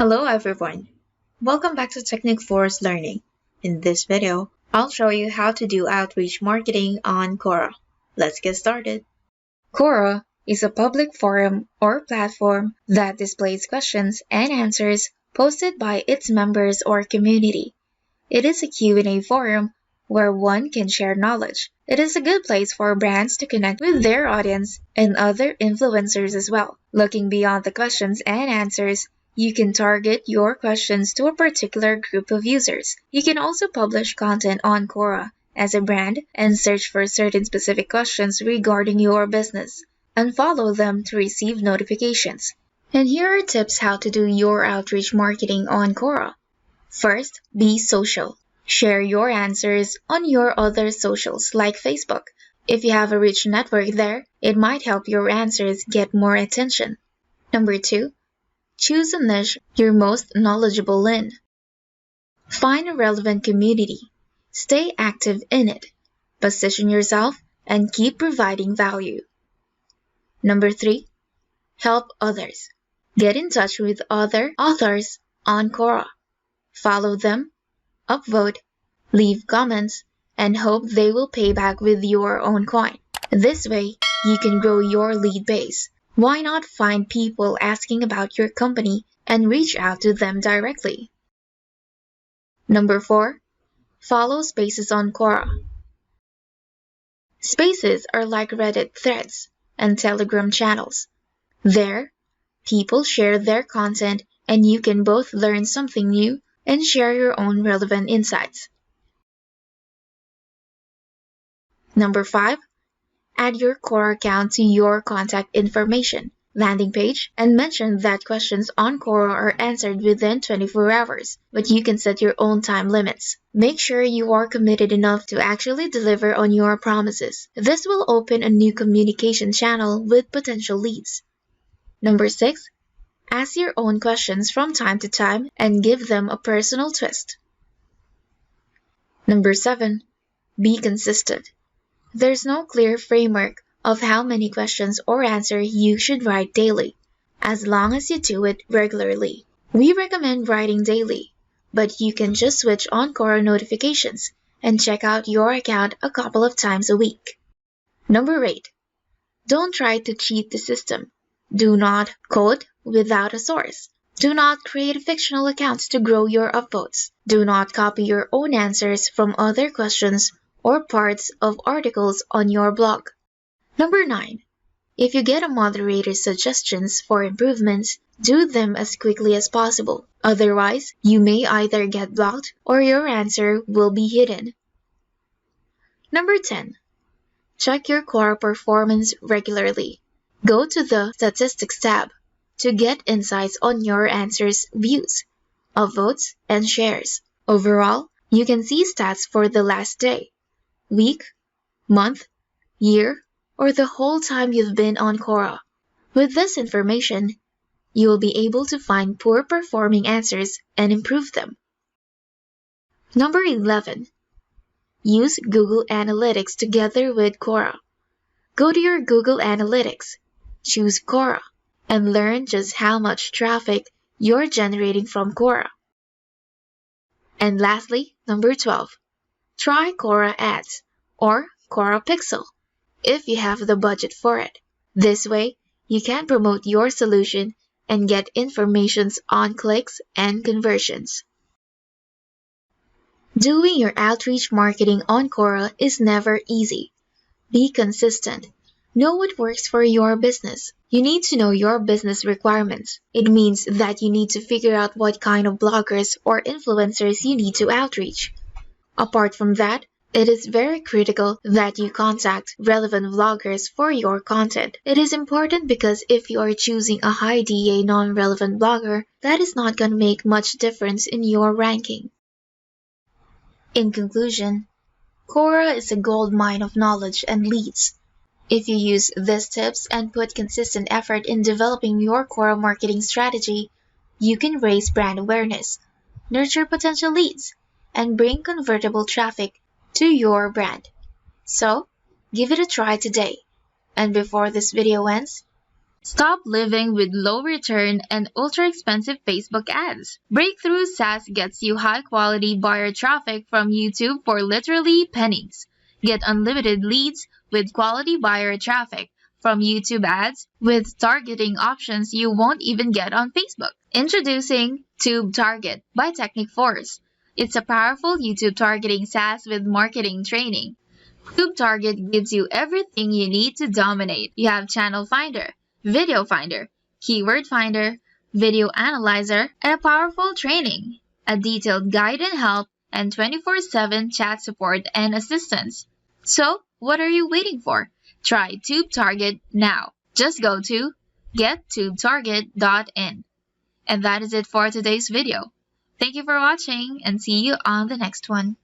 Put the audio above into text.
Hello everyone! Welcome back to Technique Force Learning. In this video, I'll show you how to do outreach marketing on Quora. Let's get started. Quora is a public forum or platform that displays questions and answers posted by its members or community. It is a Q&A forum where one can share knowledge. It is a good place for brands to connect with their audience and other influencers as well. Looking beyond the questions and answers, you can target your questions to a particular group of users. You can also publish content on Quora as a brand and search for certain specific questions regarding your business and follow them to receive notifications. And here are tips how to do your outreach marketing on Quora. First, be social. Share your answers on your other socials like Facebook. If you have a rich network there, it might help your answers get more attention. Number 2. Choose a niche you're most knowledgeable in. Find a relevant community. Stay active in it. Position yourself and keep providing value. Number 3. Help others. Get in touch with other authors on Quora. Follow them, upvote, leave comments, and hope they will pay back with your own coin. This way, you can grow your lead base. Why not find people asking about your company and reach out to them directly? Number 4. Follow spaces on Quora. Spaces are like Reddit threads and Telegram channels. There, people share their content and you can both learn something new and share your own relevant insights. Number 5. Add your Quora account to your contact information landing page and mention that questions on Quora are answered within 24 hours, but you can set your own time limits. Make sure you are committed enough to actually deliver on your promises. This will open a new communication channel with potential leads. Number 6. Ask your own questions from time to time and give them a personal twist. Number 7. Be consistent. There's no clear framework of how many questions or answers you should write daily, as long as you do it regularly. We recommend writing daily, but you can just switch on Quora notifications and check out your account a couple of times a week. Number 8. Don't try to cheat the system. Do not code without a source. Do not create fictional accounts to grow your upvotes. Do not copy your own answers from other questions or parts of articles on your blog. Number 9. If you get a moderator's suggestions for improvements, do them as quickly as possible. Otherwise, you may either get blocked or your answer will be hidden. Number 10. Check your Quora performance regularly. Go to the Statistics tab to get insights on your answers, views, upvotes, and shares. Overall, you can see stats for the last day, week, month, year, or the whole time you've been on Quora. With this information, you will be able to find poor performing answers and improve them. Number 11. Use Google Analytics together with Quora. Go to your Google Analytics, choose Quora, and learn just how much traffic you're generating from Quora. And lastly, number 12. Try Quora Ads or Quora Pixel if you have the budget for it. This way, you can promote your solution and get informations on clicks and conversions. Doing your outreach marketing on Quora is never easy. Be consistent. Know what works for your business. You need to know your business requirements. It means that you need to figure out what kind of bloggers or influencers you need to outreach. Apart from that, it is very critical that you contact relevant vloggers for your content. It is important because if you are choosing a high DA non-relevant blogger, that is not going to make much difference in your ranking. In conclusion, Quora is a gold mine of knowledge and leads. If you use these tips and put consistent effort in developing your Quora marketing strategy, you can raise brand awareness, nurture potential leads, and bring convertible traffic to your brand. So, give it a try today. And before this video ends, Stop living with low return and ultra expensive Facebook ads. Breakthrough SaaS gets you high quality buyer traffic from YouTube for literally pennies. Get unlimited leads with quality buyer traffic from YouTube ads with targeting options you won't even get on Facebook. Introducing Tube Target by Technic Force. It's a powerful YouTube targeting SaaS with marketing training. Tube Target gives you everything you need to dominate. You have Channel Finder, Video Finder, Keyword Finder, Video Analyzer, and a powerful training, a detailed guide and help, and 24/7 chat support and assistance. So, what are you waiting for? Try Tube Target now. Just go to gettubetarget.in. And that is it for today's video. Thank you for watching and see you on the next one.